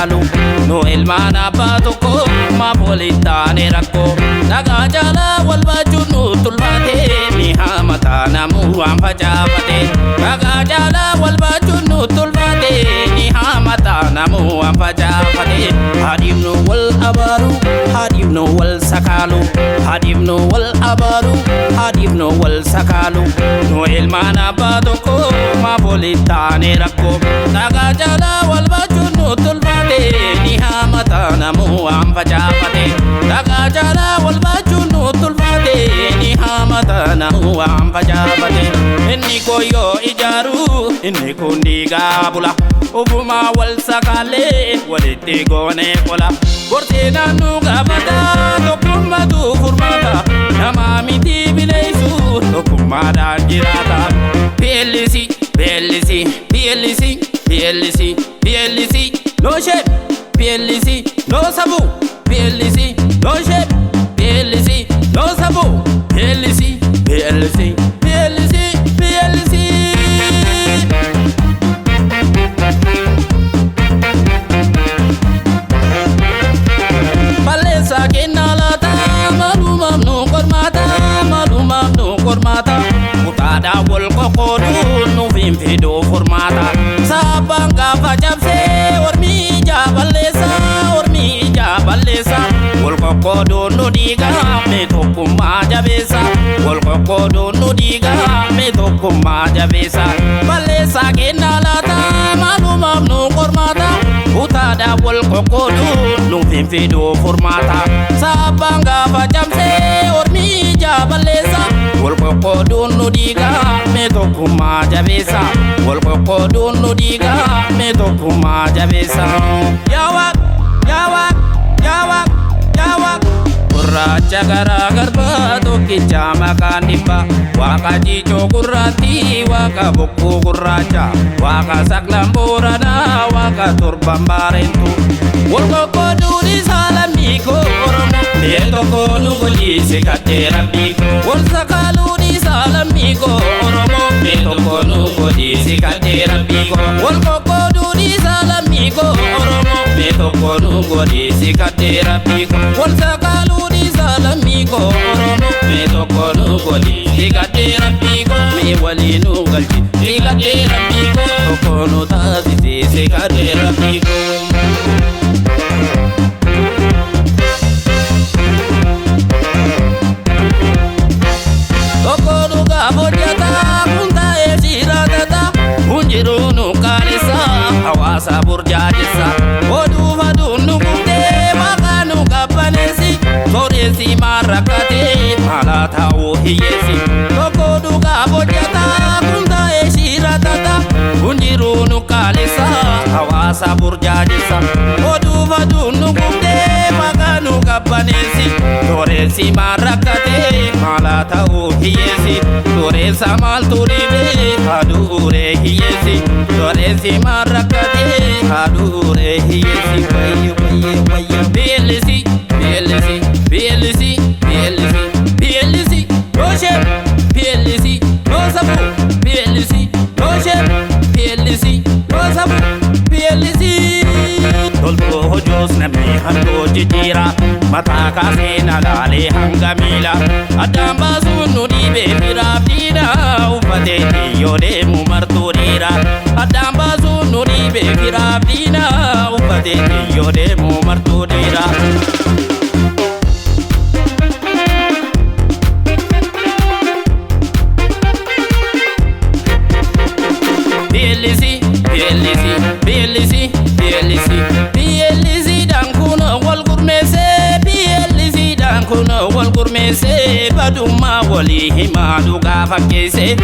sakaalu nu ilmaan abbaa tokko maaf waliin taane rakkoo dhagaa jaalaa wal baachuun nu tulfaate ni hamataa namuu waan facaafate dhagaa jaalaa wal baachuun nu tulfaate ni hamataa namuu waan facaafate haadhiif nu wal abaaru haadhiif nu wal sakaalu haadhiif nu wal abaaru haadhiif nu wal sakaalu nu ilmaan abbaa tokko maaf waliin taane rakkoo dhagaa jaalaa wal baachuun nu tulfaate ni hamataa namuu waan facaafate dhagaa jaalaa wal baachuun nu tulfaate ni hamataa namuu waan facaafate inni koyyoo ijaaru inni kun dhiigaa bula ufumaa wal sakaalee walitti goonee qola gortee naannoo gaafata tokkummatu furmaata namaa miti bineessu tokkummaadhaan jiraata beellisi beellisi beellisi beellisi beellisi no shape beellisi no sabu beellisi no shape beellisi no sabu beellisi beellisi beellisi beellisi balleessa kennaalata malumam nu qormaata malumam nu qormaata kutaadhaa wal qoqqooduun nuuf hin fiduu furmaata sabbaan gaafa cabsee ormi ijaa balleessa ormi ijaa balleessa wal qoqqooduun nu dhiigaa mee tokkummaa jabeessa wal qoqqooduun nu dhiigaa mee tokkummaa jabeessa balleessa kennaalata malumam nu qormaata kutaadhaa wal qoqqooduun nuuf hin fiduu furmaata sabbaan gaafa cabsee ormi ijaa balleessa wal qoqqooduun nu dhiigaa mee tokkummaa jabeessa wal qoqqooduun nu dhiigaa mee tokkummaa jabeessa yaa Waaq yaa Waaq yaa Waaq yaa Waaq gurraacha garaa garbaa tokkicha maqaan dhibba Waaqa jiicoo gurraatti Waaqa bokkuu gurraacha Waaqa saqlan booranaa Waaqa torban baareentu wal qoqqooduun isaa lammii koo Oromoo mee tokko nu godhiise kadhee rabbii koo wal sakaaluun isaa lammii koo Oromoo mee tokko nu godhiise kadhee rabbii koo wal qoqqooduun isaa lammii koo Oromoo mee tokko nu godhiise kadhee rabbii koo wal sakaaluun isaa lammii koo Oromoo mee tokko nu godhiise kadhee rabbii koo mee walii nu galchi kadhee rabbii koo tokko nu taasise kadhee rabbii koo hawaasa burjaajessa oduu faduun nu guutee maqaa nu qabbaneessi sooressi maarrakkatee maalaa ta'uu hiyyeessi tokko dhugaa hojjataa kun ta'ee shiiratata kun jiruu nu qaalessa hawaasa burjaajessa oduu faduun nu guutee maqaa nu qabbaneessi sooressi maarrakkatee maalaa ta'uu hiyyeessi sooressa maaltu dhibee haduuree hiyyeessi sooressi maarrakkatee haduuree hiyyeessi wayyo wayyo wayyo beellisi beellisi beellisi beellisi beellisi no shape beellisi no sabu beellisi no shape beellisi no sabu beellisi toltoo hojoos namni hangoo jijjiira mataa kaasee nagaalee hanga miila addaan baasuun nu dhiibee firaaf diina uffatee xiyyoo deemu martuu dhiira addaan baasuun nu dhiibee firaaf diina uffatee xiyyoo deemu martuu dhiira beellisi beellisi beellisi beellisi beellisi dankuno wal gurmeessee beellisi dankuno wal gurmeessee badummaa walii himaa dhugaa fakkeessee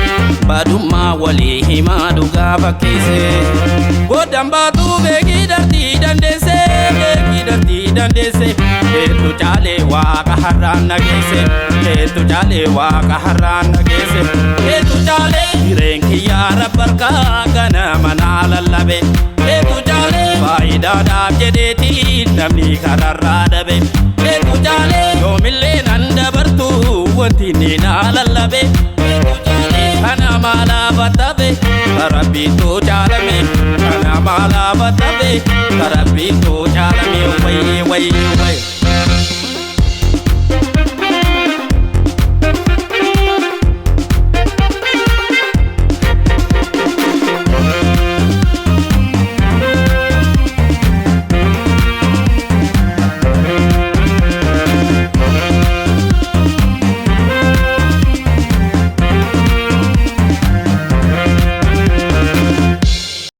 badummaa walii himaa dhugaa fakkeessee godhan baatuu beekii dartii dandeessee beekii dartii dandeessee hedduu caalee waaqa har'aan nageesse hedduu caalee waaqa har'aan nageesse hedduu caalee jireen kiyyaa rabbarkaa ganama naa lallabe hedduu caalee faayidaadhaaf jedheetii namni kararraa dhabe hedduu caalee yoomillee nan dabartu wanti ni naa lallabe hedduu caalee kana maalaa battabe Rabbitu jaalame kana mala batabe Rabbitu jaalame way way way